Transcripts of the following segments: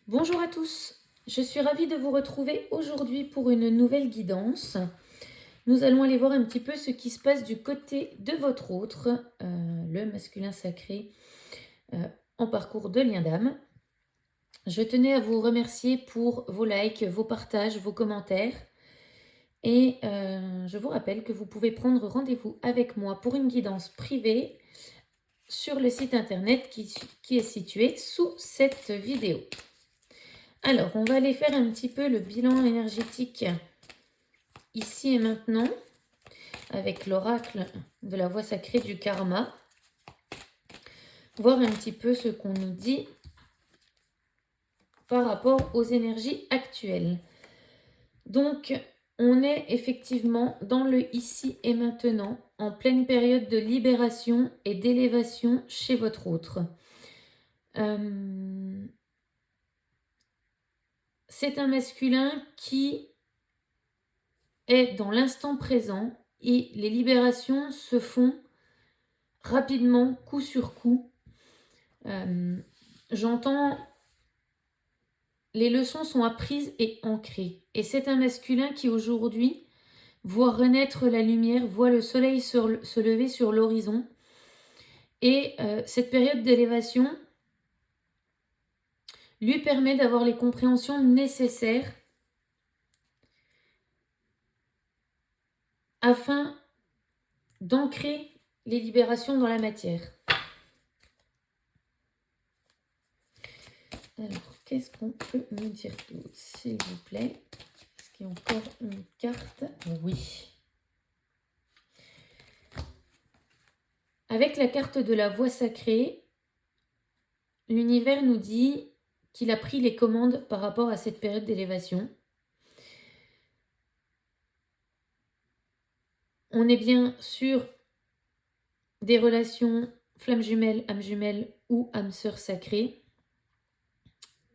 Bonjour à tous, je suis ravie de vous retrouver aujourd'hui pour une nouvelle guidance. Nous allons aller voir un petit peu ce qui se passe du côté de votre autre, le masculin sacré, euh, en parcours de lien d'âme. Je tenais à vous remercier pour vos likes, vos partages, vos commentaires. Et je vous rappelle que vous pouvez prendre rendez-vous avec moi pour une guidance privée sur le site internet qui est situé sous cette vidéo. Alors, on va aller faire un petit peu le bilan énergétique ici et maintenant avec l'oracle de la voie sacrée du karma. Voir un petit peu ce qu'on nous dit par rapport aux énergies actuelles. Donc, on est effectivement dans le ici et maintenant, en pleine période de libération et d'élévation chez votre autre. C'est un masculin qui est dans l'instant présent et les libérations se font rapidement, coup sur coup. J'entends les leçons sont apprises et ancrées. Et c'est un masculin qui aujourd'hui voit renaître la lumière, voit le soleil se lever sur l'horizon. Et cette période d'élévation lui permet d'avoir les compréhensions nécessaires afin d'ancrer les libérations dans la matière. Alors, qu'est-ce qu'on peut me dire d'autre, s'il vous plaît? Est-ce qu'il y a encore une carte? Oui. Avec la carte de la voie sacrée, l'univers nous dit qu'il a pris les commandes par rapport à cette période d'élévation. On est bien sur des relations flamme jumelle, âme jumelle ou âme sœur sacrée.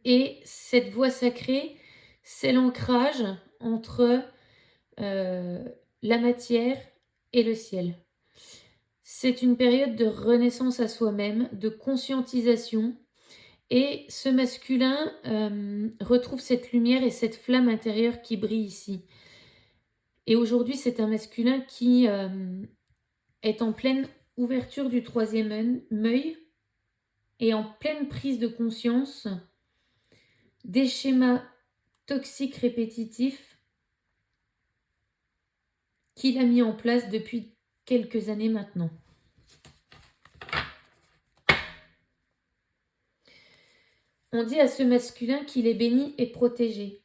Et cette voie sacrée, c'est l'ancrage entre la matière et le ciel. C'est une période de renaissance à soi-même, de conscientisation. Et ce masculin retrouve cette lumière et cette flamme intérieure qui brille ici. Et aujourd'hui, c'est un masculin qui est en pleine ouverture du troisième œil et en pleine prise de conscience des schémas toxiques répétitifs qu'il a mis en place depuis quelques années maintenant. On dit à ce masculin qu'il est béni et protégé.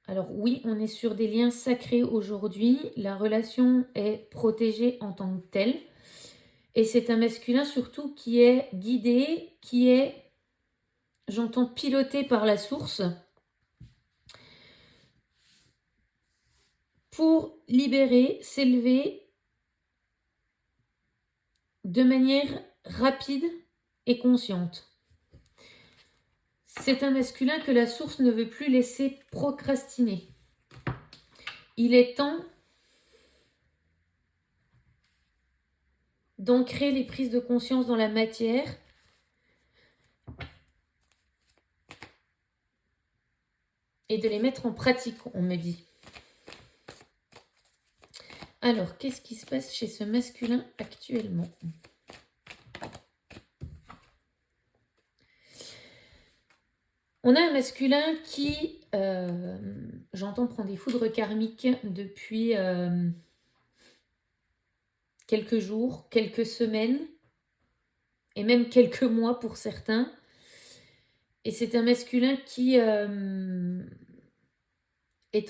Alors oui, on est sur des liens sacrés aujourd'hui, la relation est protégée en tant que telle, et c'est un masculin surtout qui est guidé, qui est, j'entends, piloté par la source pour libérer, s'élever de manière rapide et consciente. C'est un masculin que la source ne veut plus laisser procrastiner. Il est temps d'ancrer les prises de conscience dans la matière et de les mettre en pratique, on me dit. Alors, qu'est-ce qui se passe chez ce masculin actuellement ? On a un masculin qui, j'entends, prend des foudres karmiques depuis quelques jours, quelques semaines, et même quelques mois pour certains. Et c'est un masculin qui est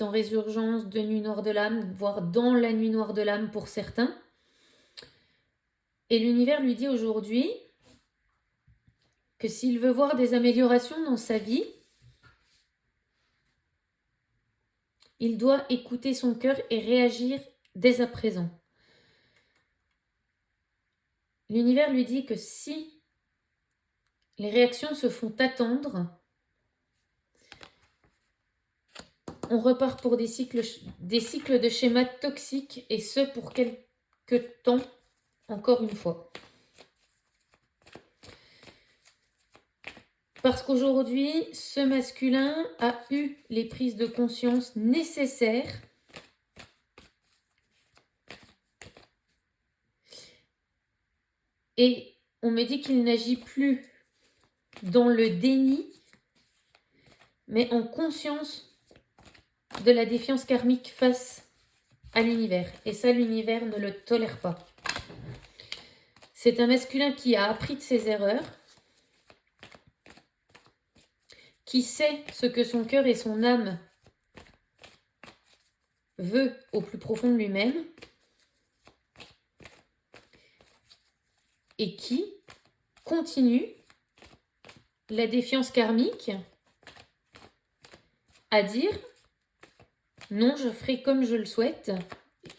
en résurgence de nuit noire de l'âme, voire dans la nuit noire de l'âme pour certains. Et l'univers lui dit aujourd'hui que s'il veut voir des améliorations dans sa vie, il doit écouter son cœur et réagir dès à présent. L'univers lui dit que si les réactions se font attendre, on repart pour des cycles de schémas toxiques, et ce pour quelque temps, encore une fois. Parce qu'aujourd'hui, ce masculin a eu les prises de conscience nécessaires et on me dit qu'il n'agit plus dans le déni, mais en conscience de la défiance karmique face à l'univers. Et ça, l'univers ne le tolère pas. C'est un masculin qui a appris de ses erreurs, qui sait ce que son cœur et son âme veut au plus profond de lui-même, et qui continue la défiance karmique à dire non, je ferai comme je le souhaite,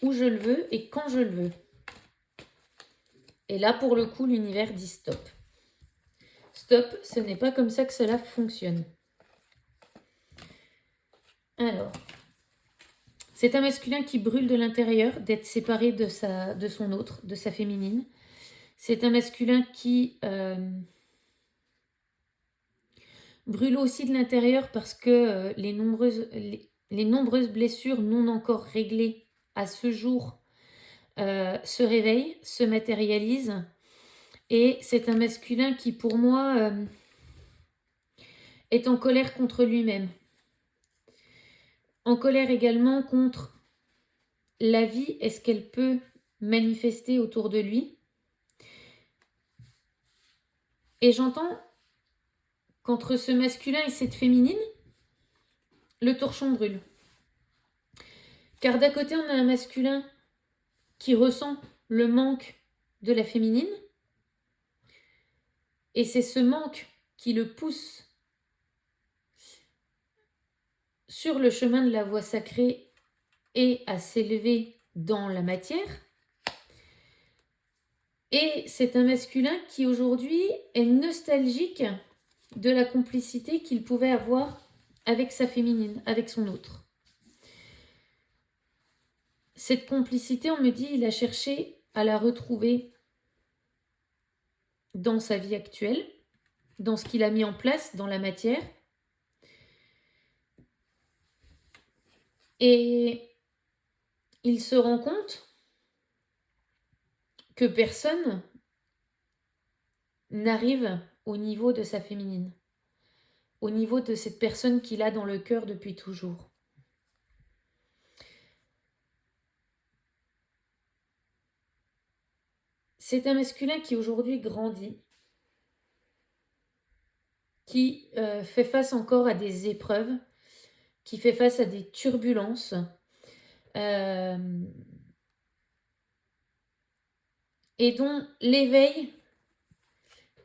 où je le veux et quand je le veux. Et là, pour le coup, l'univers dit stop. Stop, ce n'est pas comme ça que cela fonctionne. Alors, c'est un masculin qui brûle de l'intérieur d'être séparé de son autre, de sa féminine. C'est un masculin qui brûle aussi de l'intérieur parce que les nombreuses blessures non encore réglées à ce jour se réveillent, se matérialisent. Et c'est un masculin qui, pour moi, est en colère contre lui-même. En colère également contre la vie, est-ce qu'elle peut manifester autour de lui. Et j'entends qu'entre ce masculin et cette féminine, le torchon brûle. Car d'un côté, on a un masculin qui ressent le manque de la féminine, et c'est ce manque qui le pousse sur le chemin de la voie sacrée et à s'élever dans la matière. Et c'est un masculin qui aujourd'hui est nostalgique de la complicité qu'il pouvait avoir avec sa féminine, avec son autre. Cette complicité, on me dit, il a cherché à la retrouver dans sa vie actuelle, dans ce qu'il a mis en place dans la matière. Et il se rend compte que personne n'arrive au niveau de sa féminine, au niveau de cette personne qu'il a dans le cœur depuis toujours. C'est un masculin qui aujourd'hui grandit, qui fait face encore à des épreuves, qui fait face à des turbulences, et dont l'éveil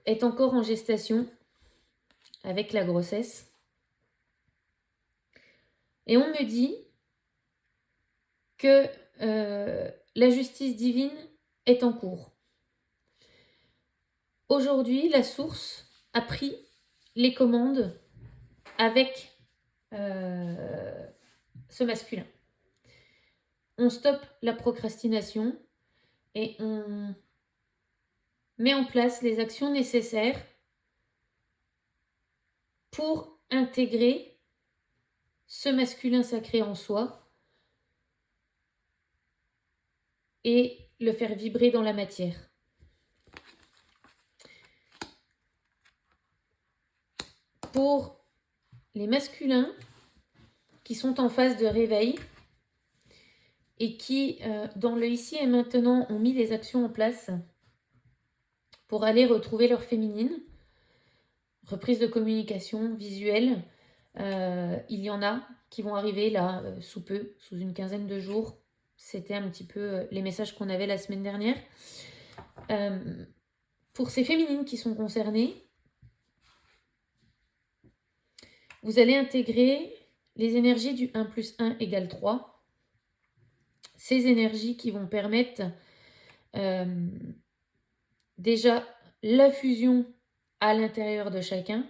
est encore en gestation avec la grossesse. Et on me dit que la justice divine est en cours. Aujourd'hui, la source a pris les commandes avec ce masculin. On stoppe la procrastination et on met en place les actions nécessaires pour intégrer ce masculin sacré en soi et le faire vibrer dans la matière. Pour les masculins qui sont en phase de réveil et qui, dans le ici et maintenant, ont mis les actions en place pour aller retrouver leur féminine, reprise de communication visuelle, il y en a qui vont arriver là sous peu, sous une quinzaine de jours. C'était un petit peu les messages qu'on avait la semaine dernière. Pour ces féminines qui sont concernées, vous allez intégrer les énergies du 1 + 1 = 3. Ces énergies qui vont permettre déjà la fusion à l'intérieur de chacun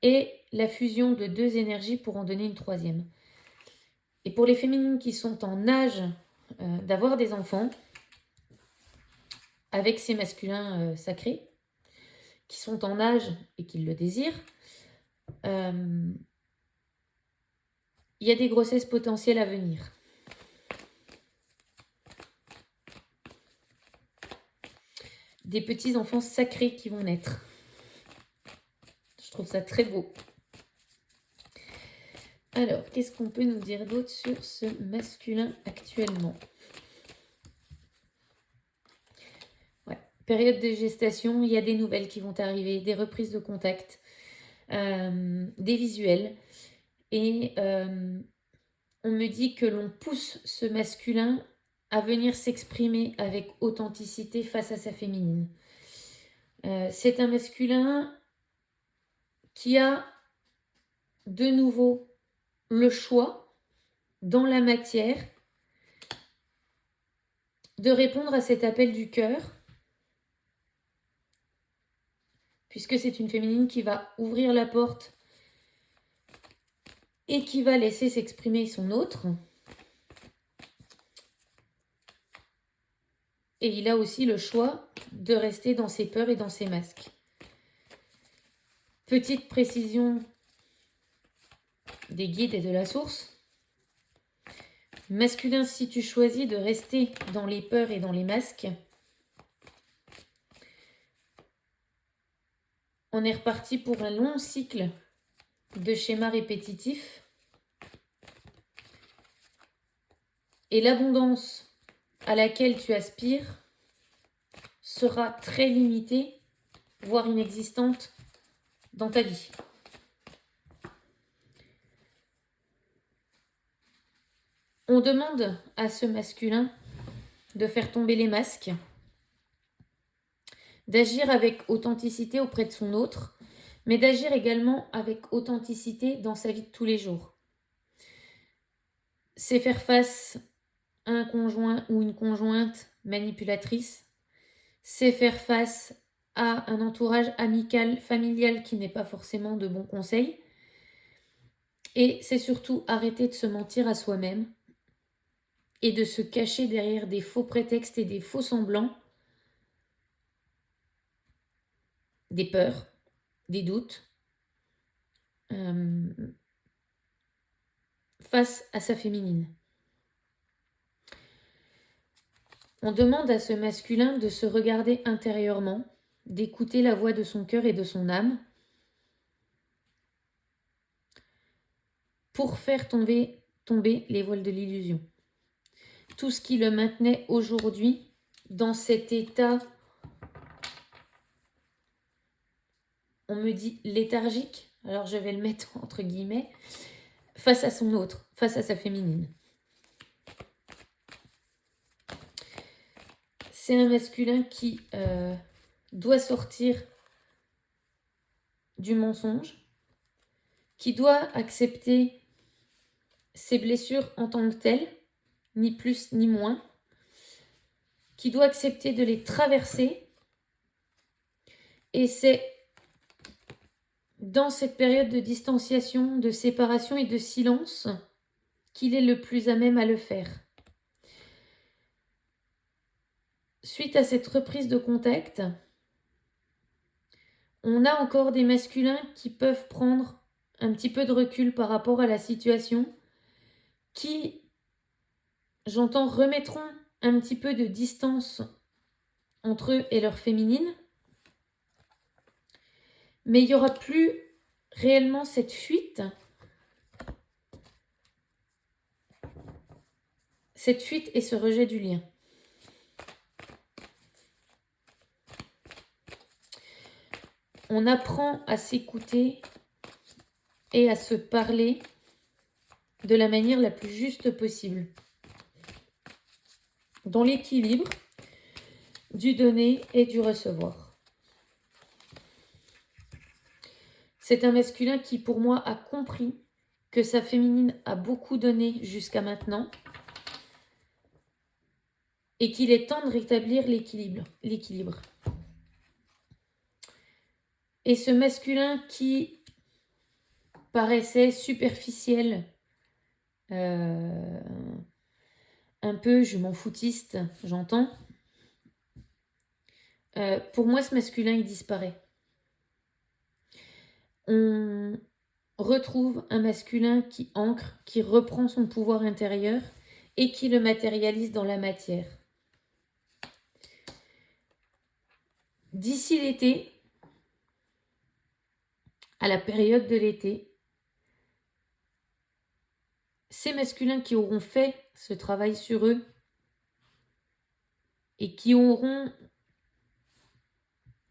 et la fusion de 2 énergies pour en donner une troisième. Et pour les féminines qui sont en âge d'avoir des enfants avec ces masculins sacrés, qui sont en âge et qui le désirent, il y a des grossesses potentielles à venir. Des petits enfants sacrés qui vont naître. Je trouve ça très beau. Alors, qu'est-ce qu'on peut nous dire d'autre sur ce masculin actuellement? Ouais. Période de gestation, il y a des nouvelles qui vont arriver, des reprises de contact, des visuels. Et on me dit que l'on pousse ce masculin à venir s'exprimer avec authenticité face à sa féminine. C'est un masculin qui a de nouveau le choix dans la matière de répondre à cet appel du cœur, puisque c'est une féminine qui va ouvrir la porte et qui va laisser s'exprimer son autre. Et il a aussi le choix de rester dans ses peurs et dans ses masques. Petite précision des guides et de la source. Masculin, si tu choisis de rester dans les peurs et dans les masques, on est reparti pour un long cycle de schémas répétitifs. Et l'abondance à laquelle tu aspires sera très limitée, voire inexistante dans ta vie. On demande à ce masculin de faire tomber les masques, d'agir avec authenticité auprès de son autre, mais d'agir également avec authenticité dans sa vie de tous les jours. C'est faire face à un conjoint ou une conjointe manipulatrice, c'est faire face à un entourage amical, familial qui n'est pas forcément de bons conseils, et c'est surtout arrêter de se mentir à soi-même et de se cacher derrière des faux prétextes et des faux semblants, des peurs, des doutes, face à sa féminine. On demande à ce masculin de se regarder intérieurement, d'écouter la voix de son cœur et de son âme pour faire tomber les voiles de l'illusion. Tout ce qui le maintenait aujourd'hui dans cet état, on me dit léthargique, alors je vais le mettre entre guillemets, face à son autre, face à sa féminine. C'est un masculin qui doit sortir du mensonge, qui doit accepter ses blessures en tant que telles, ni plus ni moins, qui doit accepter de les traverser. Et c'est dans cette période de distanciation, de séparation et de silence qu'il est le plus à même à le faire. Suite à cette reprise de contact, on a encore des masculins qui peuvent prendre un petit peu de recul par rapport à la situation, qui, j'entends, remettront un petit peu de distance entre eux et leur féminine, mais il n'y aura plus réellement cette fuite et ce rejet du lien. On apprend à s'écouter et à se parler de la manière la plus juste possible, dans l'équilibre du donner et du recevoir. C'est un masculin qui, pour moi, a compris que sa féminine a beaucoup donné jusqu'à maintenant et qu'il est temps de rétablir l'équilibre. Et ce masculin qui paraissait superficiel, un peu je m'en foutiste, j'entends. Pour moi, ce masculin, il disparaît. on retrouve un masculin qui ancre, qui reprend son pouvoir intérieur et qui le matérialise dans la matière. D'ici l'été, à la période de l'été, ces masculins qui auront fait ce travail sur eux et qui auront,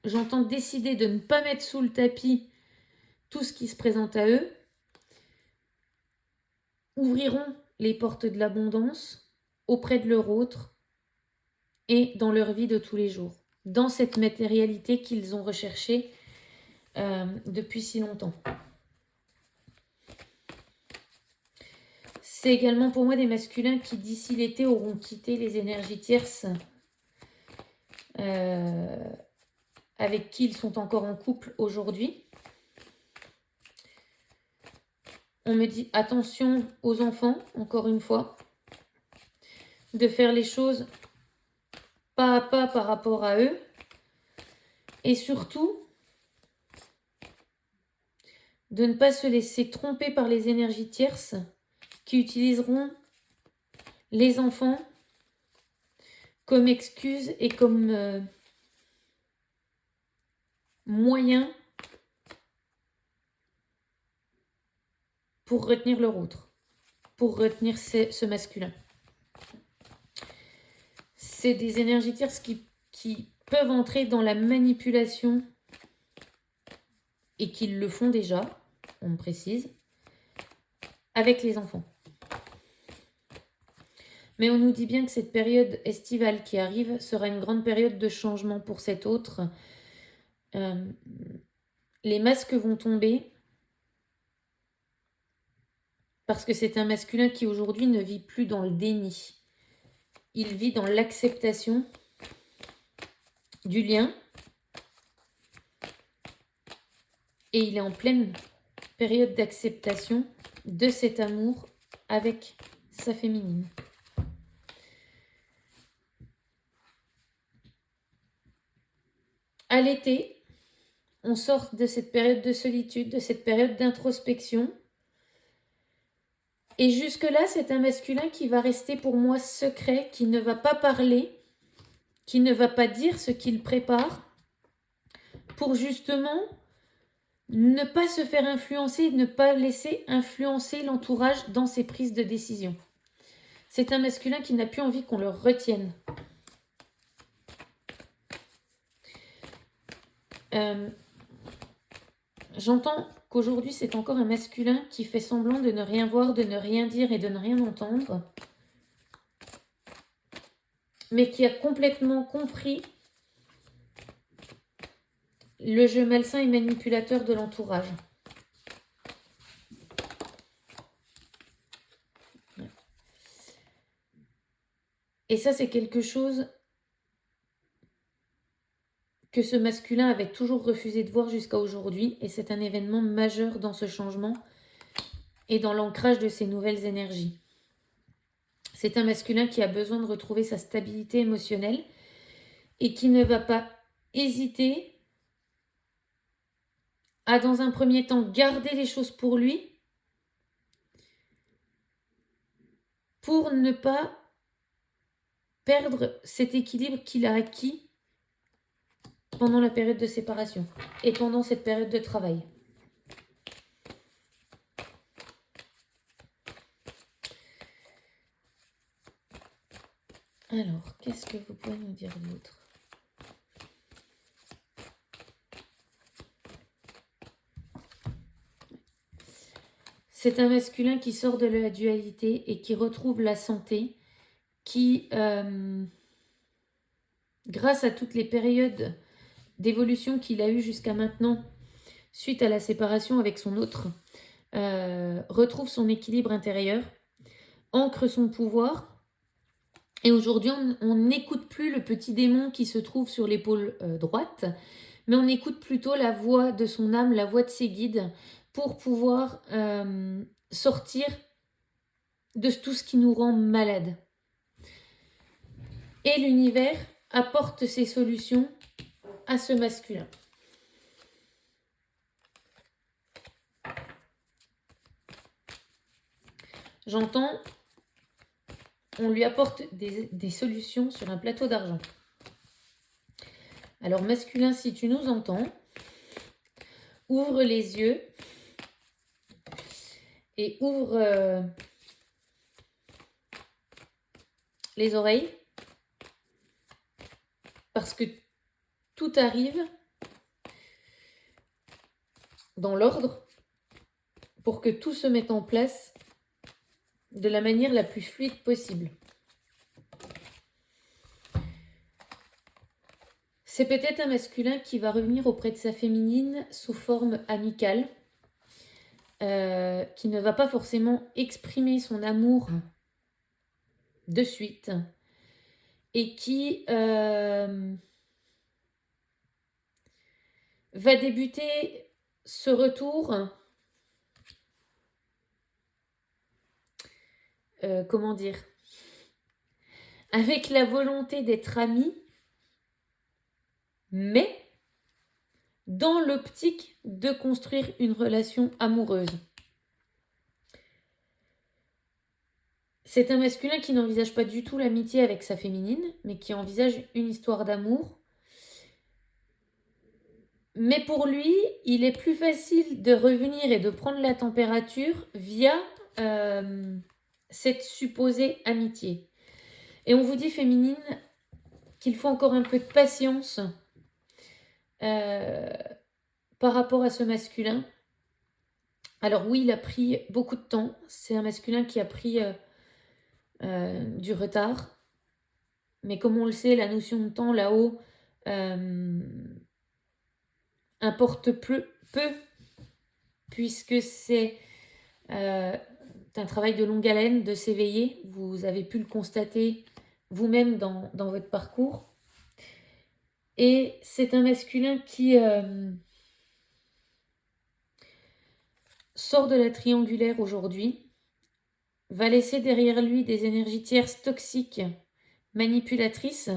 j'entends, décidé de ne pas mettre sous le tapis tout ce qui se présente à eux, ouvriront les portes de l'abondance auprès de leur autre et dans leur vie de tous les jours, dans cette matérialité qu'ils ont recherchée depuis si longtemps. C'est également pour moi des masculins qui d'ici l'été auront quitté les énergies tierces avec qui ils sont encore en couple aujourd'hui. On me dit attention aux enfants, encore une fois, de faire les choses pas à pas par rapport à eux et surtout de ne pas se laisser tromper par les énergies tierces qui utiliseront les enfants comme excuse et comme moyen pour retenir leur autre, pour retenir ce masculin. C'est des énergies tierces qui peuvent entrer dans la manipulation et qui le font déjà, on me précise, avec les enfants. Mais on nous dit bien que cette période estivale qui arrive sera une grande période de changement pour cet autre. Les masques vont tomber parce que c'est un masculin qui aujourd'hui ne vit plus dans le déni. Il vit dans l'acceptation du lien et il est en pleine période d'acceptation de cet amour avec sa féminine. À l'été, on sort de cette période de solitude, de cette période d'introspection. Et jusque-là, c'est un masculin qui va rester pour moi secret, qui ne va pas parler, qui ne va pas dire ce qu'il prépare, pour justement ne pas se faire influencer, ne pas laisser influencer l'entourage dans ses prises de décision. C'est un masculin qui n'a plus envie qu'on le retienne. J'entends qu'aujourd'hui, c'est encore un masculin qui fait semblant de ne rien voir, de ne rien dire et de ne rien entendre, mais qui a complètement compris le jeu malsain et manipulateur de l'entourage. Et ça, c'est quelque chose que ce masculin avait toujours refusé de voir jusqu'à aujourd'hui. Et c'est un événement majeur dans ce changement et dans l'ancrage de ces nouvelles énergies. C'est un masculin qui a besoin de retrouver sa stabilité émotionnelle et qui ne va pas hésiter à, dans un premier temps, garder les choses pour lui pour ne pas perdre cet équilibre qu'il a acquis pendant la période de séparation et pendant cette période de travail. Alors, qu'est-ce que vous pouvez nous dire d'autre ? C'est un masculin qui sort de la dualité et qui retrouve la santé, qui, grâce à toutes les périodes d'évolution qu'il a eues jusqu'à maintenant, suite à la séparation avec son autre, retrouve son équilibre intérieur, ancre son pouvoir. Et aujourd'hui, on n'écoute plus le petit démon qui se trouve sur l'épaule droite, mais on écoute plutôt la voix de son âme, la voix de ses guides, pour pouvoir sortir de tout ce qui nous rend malade. Et l'univers apporte ses solutions à ce masculin. J'entends, on lui apporte des solutions sur un plateau d'argent. Alors masculin, si tu nous entends, ouvre les yeux et ouvre les oreilles, parce que tout arrive dans l'ordre pour que tout se mette en place de la manière la plus fluide possible. C'est peut-être un masculin qui va revenir auprès de sa féminine sous forme amicale, qui ne va pas forcément exprimer son amour de suite et qui va débuter ce retour, comment dire, avec la volonté d'être ami, mais dans l'optique de construire une relation amoureuse. C'est un masculin qui n'envisage pas du tout l'amitié avec sa féminine, mais qui envisage une histoire d'amour. Mais pour lui, il est plus facile de revenir et de prendre la température via cette supposée amitié. Et on vous dit, féminine, qu'il faut encore un peu de patience par rapport à ce masculin. Alors oui, il a pris beaucoup de temps. C'est un masculin qui a pris du retard. Mais comme on le sait, la notion de temps là-haut importe peu, puisque c'est un travail de longue haleine, de s'éveiller. Vous avez pu le constater vous-même dans votre parcours. Et c'est un masculin qui sort de la triangulaire aujourd'hui, va laisser derrière lui des énergies tierces toxiques, manipulatrices.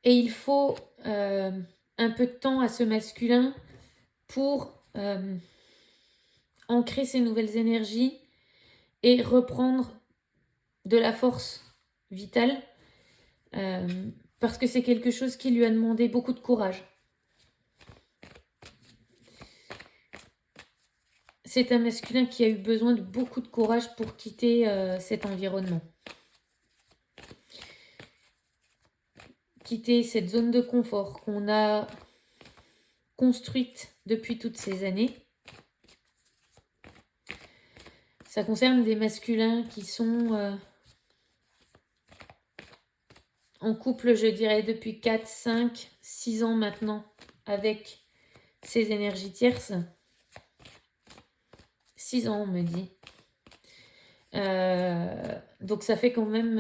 Et il faut un peu de temps à ce masculin pour ancrer ses nouvelles énergies et reprendre de la force vitale, parce que c'est quelque chose qui lui a demandé beaucoup de courage. C'est un masculin qui a eu besoin de beaucoup de courage pour quitter cet environnement. Quitter cette zone de confort qu'on a construite depuis toutes ces années. Ça concerne des masculins qui sont en couple, je dirais, depuis 4, 5, 6 ans maintenant avec ces énergies tierces. 6 ans, on me dit. Donc ça fait quand même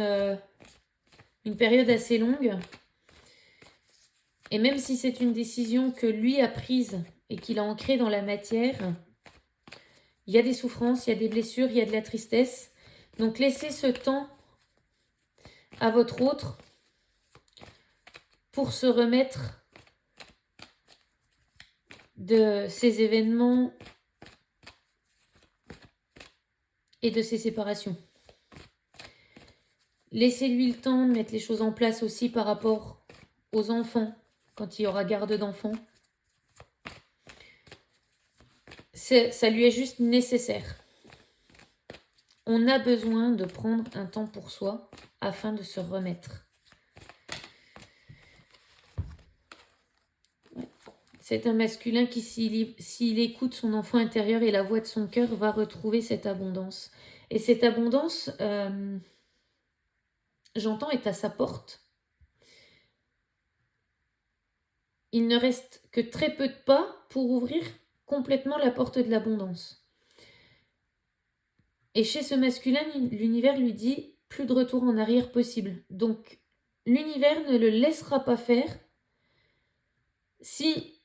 une période assez longue. Et même si c'est une décision que lui a prise et qu'il a ancrée dans la matière, il y a des souffrances, il y a des blessures, il y a de la tristesse. Donc laissez ce temps à votre autre pour se remettre de ces événements et de ces séparations. Laissez-lui le temps de mettre les choses en place aussi par rapport aux enfants, quand il y aura garde d'enfants. Ça lui est juste nécessaire. On a besoin de prendre un temps pour soi afin de se remettre. C'est un masculin qui, s'il écoute son enfant intérieur et la voix de son cœur, va retrouver cette abondance. Et cette abondance, j'entends, est à sa porte. Il ne reste que très peu de pas pour ouvrir complètement la porte de l'abondance. Et chez ce masculin, l'univers lui dit plus de retour en arrière possible. Donc, l'univers ne le laissera pas faire si,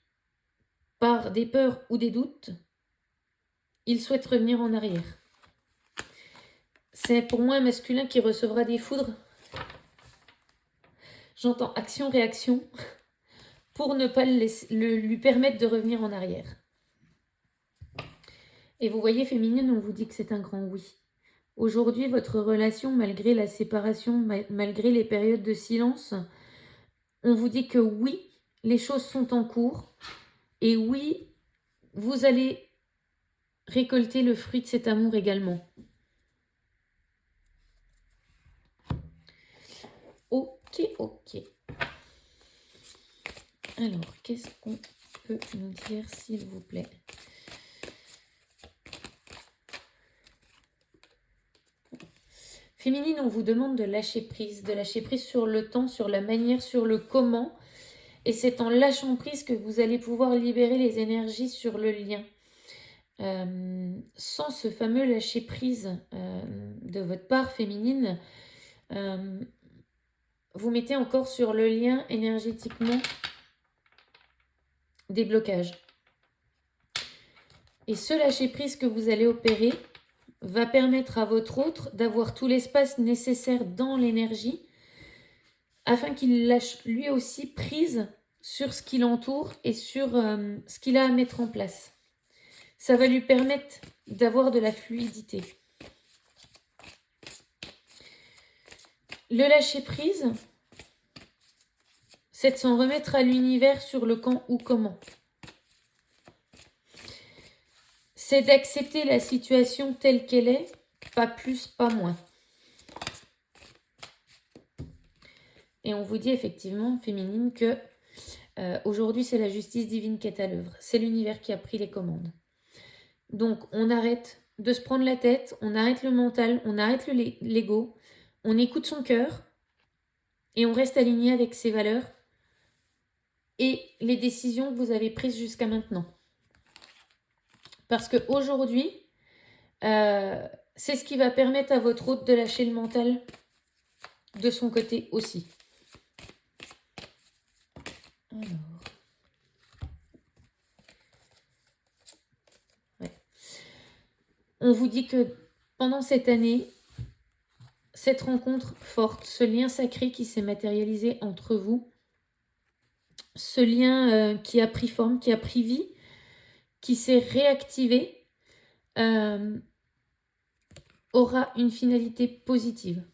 par des peurs ou des doutes, il souhaite revenir en arrière. C'est pour moi un masculin qui recevra des foudres. J'entends action-réaction pour ne pas lui permettre de revenir en arrière. Et vous voyez, féminine, on vous dit que c'est un grand oui. Aujourd'hui, votre relation, malgré la séparation, malgré les périodes de silence, on vous dit que oui, les choses sont en cours. Et oui, vous allez récolter le fruit de cet amour également. Ok, ok. Alors, qu'est-ce qu'on peut nous dire, s'il vous plaît? Féminine, on vous demande de lâcher prise sur le temps, sur la manière, sur le comment. Et c'est en lâchant prise que vous allez pouvoir libérer les énergies sur le lien. Sans ce fameux lâcher prise de votre part féminine, vous mettez encore sur le lien énergétiquement des blocages. Et ce lâcher prise que vous allez opérer va permettre à votre autre d'avoir tout l'espace nécessaire dans l'énergie afin qu'il lâche lui aussi prise sur ce qui l'entoure et sur ce qu'il a à mettre en place. Ça va lui permettre d'avoir de la fluidité. Le lâcher prise, c'est de s'en remettre à l'univers sur le quand ou comment. C'est d'accepter la situation telle qu'elle est, pas plus, pas moins. Et on vous dit effectivement, féminine, que aujourd'hui c'est la justice divine qui est à l'œuvre. C'est l'univers qui a pris les commandes. Donc on arrête de se prendre la tête, on arrête le mental, on arrête l'ego, on écoute son cœur et on reste aligné avec ses valeurs et les décisions que vous avez prises jusqu'à maintenant. Parce qu'aujourd'hui, c'est ce qui va permettre à votre hôte de lâcher le mental de son côté aussi. Alors. Ouais. On vous dit que pendant cette année, cette rencontre forte, ce lien sacré qui s'est matérialisé entre vous, ce lien qui a pris forme, qui a pris vie, qui s'est réactivé, aura une finalité positive.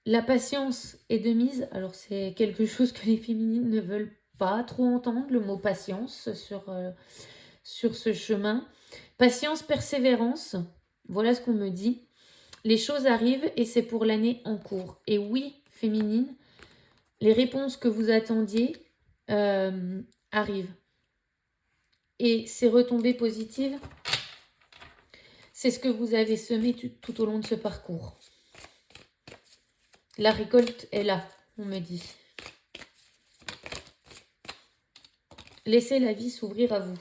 La patience est de mise. Alors c'est quelque chose que les féminines ne veulent pas trop entendre, le mot patience sur ce chemin. Patience, persévérance, voilà ce qu'on me dit. Les choses arrivent et c'est pour l'année en cours. Et oui, féminine, les réponses que vous attendiez arrivent. Et ces retombées positives, c'est ce que vous avez semé tout au long de ce parcours. La récolte est là, on me dit. Laissez la vie s'ouvrir à vous.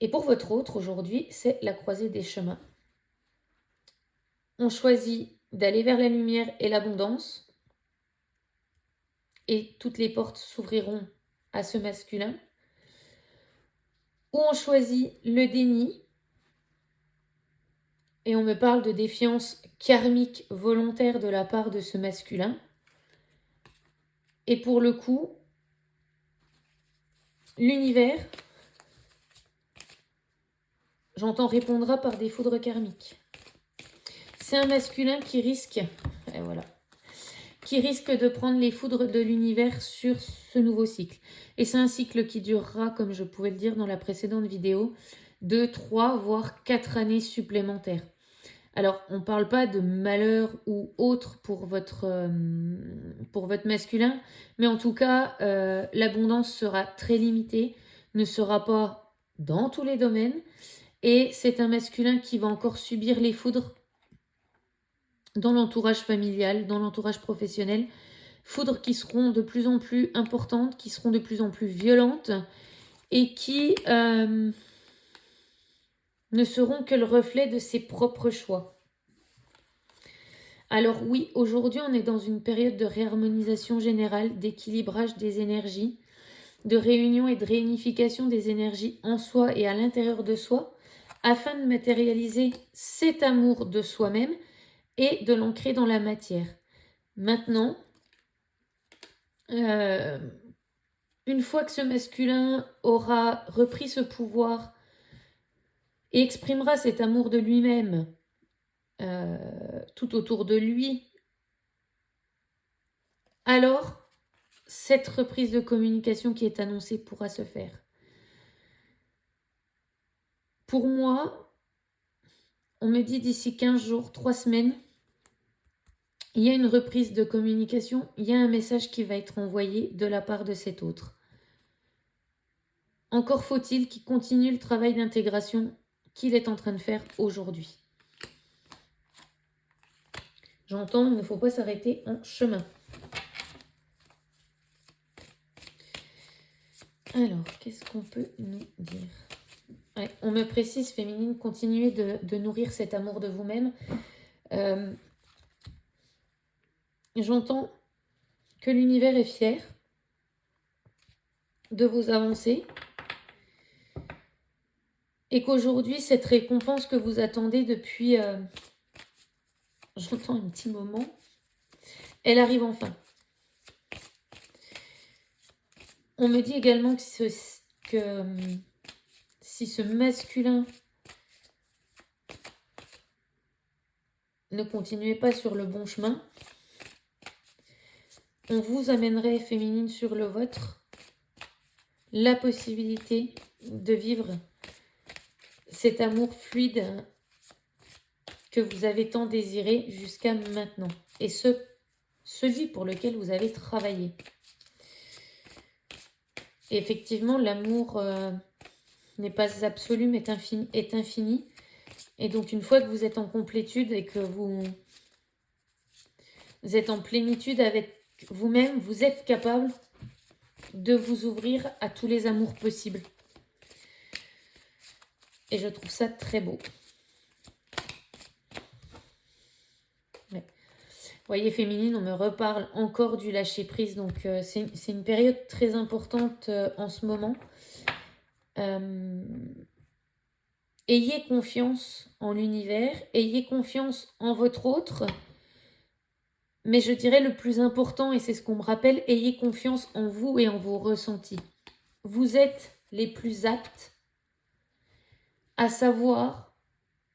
Et pour votre autre, aujourd'hui, c'est la croisée des chemins. On choisit d'aller vers la lumière et l'abondance. Et toutes les portes s'ouvriront à ce masculin. Ou on choisit le déni. Et on me parle de défiance karmique volontaire de la part de ce masculin. Et pour le coup, l'univers, j'entends, répondra par des foudres karmiques. C'est un masculin qui risque, et voilà, qui risque de prendre les foudres de l'univers sur ce nouveau cycle. Et c'est un cycle qui durera, comme je pouvais le dire dans la précédente vidéo, 2, 3, voire 4 années supplémentaires. Alors, on ne parle pas de malheur ou autre pour votre masculin, mais en tout cas, l'abondance sera très limitée, ne sera pas dans tous les domaines, et c'est un masculin qui va encore subir les foudres dans l'entourage familial, dans l'entourage professionnel, foudres qui seront de plus en plus importantes, qui seront de plus en plus violentes, et qui ne seront que le reflet de ses propres choix. Alors oui, aujourd'hui, on est dans une période de réharmonisation générale, d'équilibrage des énergies, de réunion et de réunification des énergies en soi et à l'intérieur de soi, afin de matérialiser cet amour de soi-même et de l'ancrer dans la matière. Maintenant, une fois que ce masculin aura repris ce pouvoir et exprimera cet amour de lui-même tout autour de lui, alors cette reprise de communication qui est annoncée pourra se faire. Pour moi, on me dit d'ici 15 jours, 3 semaines, il y a une reprise de communication, il y a un message qui va être envoyé de la part de cet autre. Encore faut-il qu'il continue le travail d'intégration qu'il est en train de faire aujourd'hui. J'entends, il ne faut pas s'arrêter en chemin. Alors, qu'est-ce qu'on peut nous dire? Ouais, on me précise, féminine, continuez de nourrir cet amour de vous-même. J'entends que l'univers est fier de vos avancées et qu'aujourd'hui, cette récompense que vous attendez depuis, j'entends un petit moment, elle arrive enfin. On me dit également que si ce masculin ne continuait pas sur le bon chemin, on vous amènerait, féminine, sur le vôtre, la possibilité de vivre cet amour fluide que vous avez tant désiré jusqu'à maintenant. Et celui pour lequel vous avez travaillé. Et effectivement, l'amour n'est pas absolu, mais est infini. Et donc, une fois que vous êtes en complétude et que vous êtes en plénitude avec vous-même, vous êtes capable de vous ouvrir à tous les amours possibles. Et je trouve ça très beau. Ouais. Vous voyez, féminine, on me reparle encore du lâcher-prise. Donc, c'est une période très importante en ce moment. Ayez confiance en l'univers, ayez confiance en votre autre. Mais je dirais le plus important, et c'est ce qu'on me rappelle, ayez confiance en vous et en vos ressentis. Vous êtes les plus aptes à savoir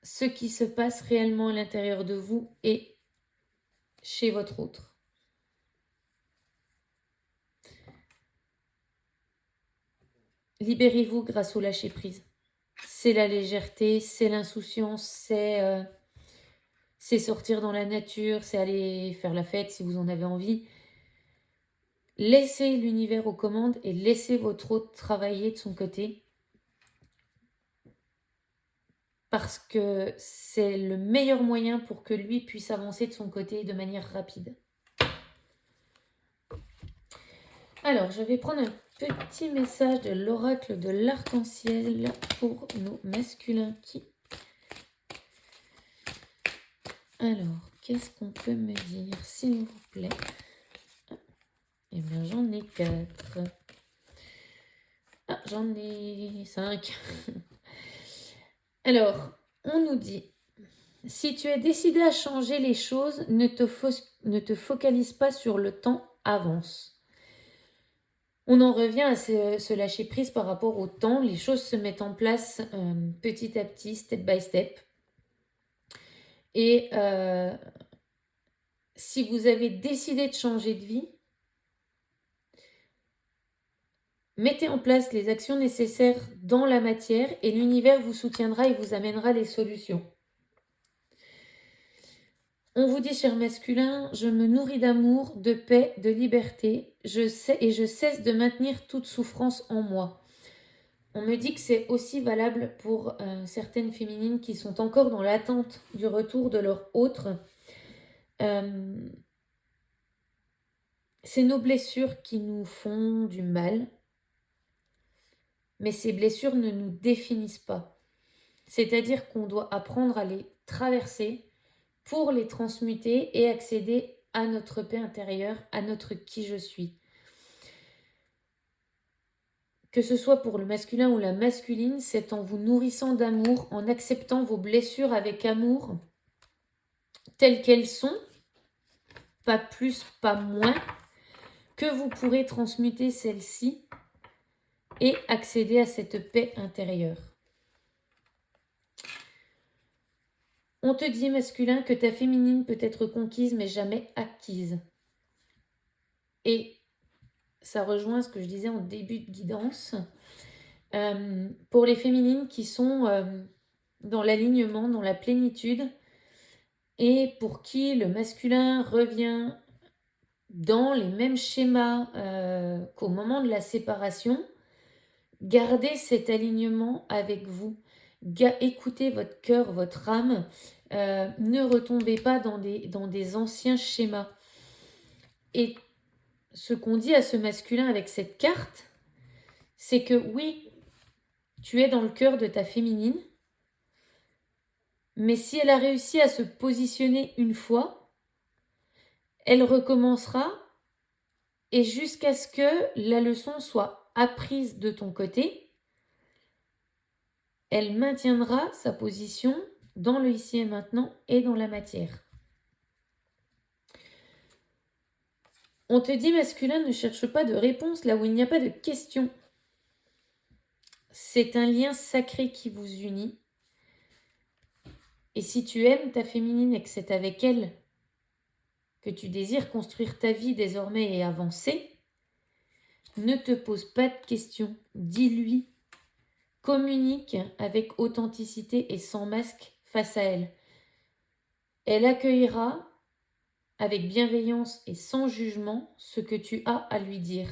ce qui se passe réellement à l'intérieur de vous et chez votre autre. Libérez-vous grâce au lâcher-prise. C'est la légèreté, c'est l'insouciance, c'est sortir dans la nature, c'est aller faire la fête si vous en avez envie. Laissez l'univers aux commandes et laissez votre autre travailler de son côté. Parce que c'est le meilleur moyen pour que lui puisse avancer de son côté de manière rapide. Alors, je vais prendre un petit message de l'oracle de l'arc-en-ciel pour nos masculins qui... Alors, qu'est-ce qu'on peut me dire, s'il vous plaît? Eh bien, j'en ai 4. Ah, j'en ai 5. Alors, on nous dit, si tu es décidé à changer les choses, ne te focalise pas sur le temps, avance. On en revient à ce lâcher-prise par rapport au temps. Les choses se mettent en place petit à petit, step by step. Et si vous avez décidé de changer de vie, mettez en place les actions nécessaires dans la matière et l'univers vous soutiendra et vous amènera les solutions. On vous dit, cher masculin, je me nourris d'amour, de paix, de liberté, je cesse de maintenir toute souffrance en moi. On me dit que c'est aussi valable pour certaines féminines qui sont encore dans l'attente du retour de leur autre. C'est nos blessures qui nous font du mal, mais ces blessures ne nous définissent pas. C'est-à-dire qu'on doit apprendre à les traverser pour les transmuter et accéder à notre paix intérieure, à notre qui je suis. Que ce soit pour le masculin ou la masculine, c'est en vous nourrissant d'amour, en acceptant vos blessures avec amour, telles qu'elles sont, pas plus, pas moins, que vous pourrez transmuter celles-ci et accéder à cette paix intérieure. On te dit, masculin, que ta féminine peut être conquise mais jamais acquise. Et ça rejoint ce que je disais en début de guidance. Pour les féminines qui sont dans l'alignement, dans la plénitude, et pour qui le masculin revient dans les mêmes schémas qu'au moment de la séparation, gardez cet alignement avec vous. Écoutez votre cœur, votre âme. Ne retombez pas dans des anciens schémas. Et ce qu'on dit à ce masculin avec cette carte, c'est que oui, tu es dans le cœur de ta féminine, mais si elle a réussi à se positionner une fois, elle recommencera et jusqu'à ce que la leçon soit apprise de ton côté, elle maintiendra sa position dans le ici et maintenant et dans la matière. On te dit, masculin, ne cherche pas de réponse là où il n'y a pas de question. C'est un lien sacré qui vous unit. Et si tu aimes ta féminine et que c'est avec elle que tu désires construire ta vie désormais et avancer, ne te pose pas de questions. Dis-lui. Communique avec authenticité et sans masque face à elle. Elle accueillera avec bienveillance et sans jugement ce que tu as à lui dire.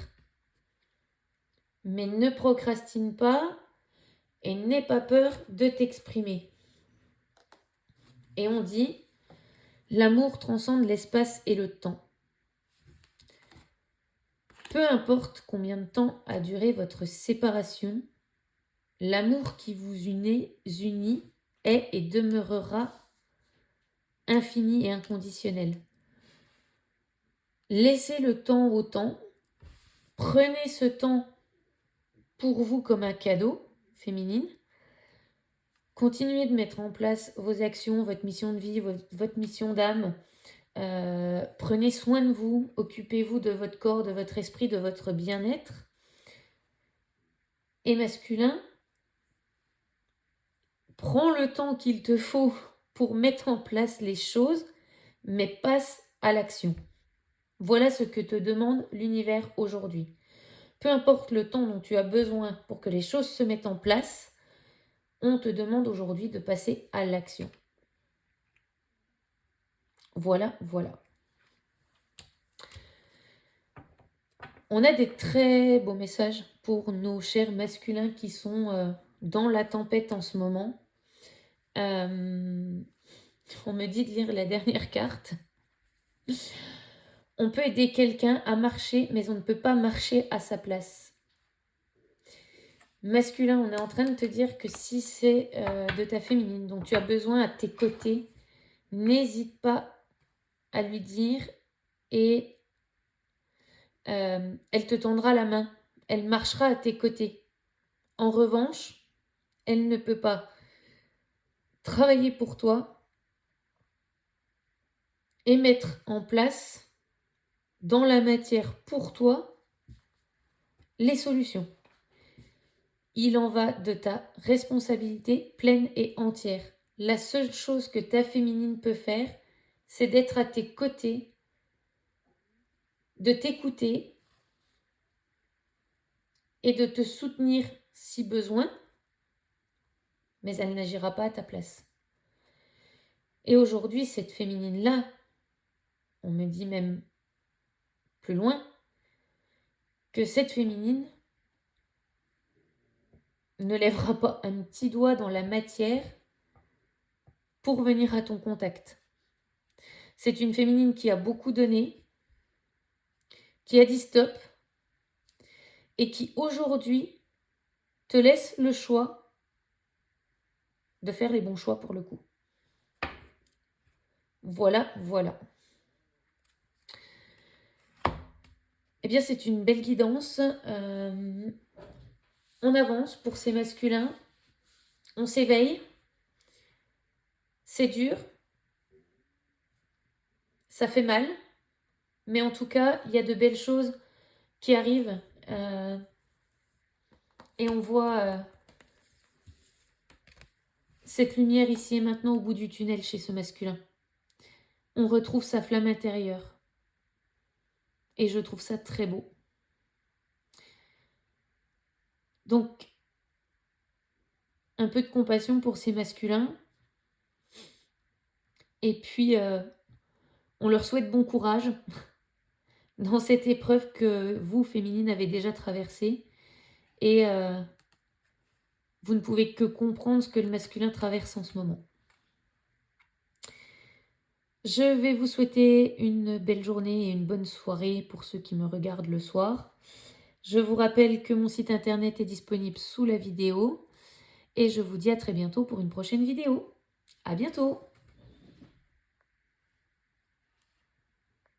Mais ne procrastine pas et n'aie pas peur de t'exprimer. Et on dit, l'amour transcende l'espace et le temps. Peu importe combien de temps a duré votre séparation, l'amour qui vous unit est et demeurera infini et inconditionnel. Laissez le temps au temps. Prenez ce temps pour vous comme un cadeau féminine. Continuez de mettre en place vos actions, votre mission de vie, votre mission d'âme. Prenez soin de vous. Occupez-vous de votre corps, de votre esprit, de votre bien-être. Et masculin, prends le temps qu'il te faut pour mettre en place les choses, mais passe à l'action. Voilà ce que te demande l'univers aujourd'hui. Peu importe le temps dont tu as besoin pour que les choses se mettent en place, on te demande aujourd'hui de passer à l'action. Voilà. On a des très beaux messages pour nos chers masculins qui sont dans la tempête en ce moment. On me dit de lire la dernière carte. On peut aider quelqu'un à marcher, mais on ne peut pas marcher à sa place. Masculin, on est en train de te dire que si c'est de ta féminine dont tu as besoin à tes côtés, n'hésite pas à lui dire et elle te tendra la main. Elle marchera à tes côtés. En revanche, elle ne peut pas travailler pour toi et mettre en place dans la matière pour toi les solutions. Il en va de ta responsabilité pleine et entière. La seule chose que ta féminine peut faire, c'est d'être à tes côtés, de t'écouter et de te soutenir si besoin, mais elle n'agira pas à ta place. Et aujourd'hui, cette féminine-là, on me dit même plus loin, que cette féminine ne lèvera pas un petit doigt dans la matière pour venir à ton contact. C'est une féminine qui a beaucoup donné, qui a dit stop, et qui aujourd'hui te laisse le choix de faire les bons choix pour le coup. Voilà. Eh bien, c'est une belle guidance. On avance pour ces masculins. On s'éveille. C'est dur. Ça fait mal. Mais en tout cas, il y a de belles choses qui arrivent. Et on voit cette lumière ici et maintenant au bout du tunnel chez ce masculin. On retrouve sa flamme intérieure. Et je trouve ça très beau. Donc, un peu de compassion pour ces masculins. Et puis, on leur souhaite bon courage dans cette épreuve que vous, féminine, avez déjà traversée. Et vous ne pouvez que comprendre ce que le masculin traverse en ce moment. Je vais vous souhaiter une belle journée et une bonne soirée pour ceux qui me regardent le soir. Je vous rappelle que mon site internet est disponible sous la vidéo. Et je vous dis à très bientôt pour une prochaine vidéo. À bientôt!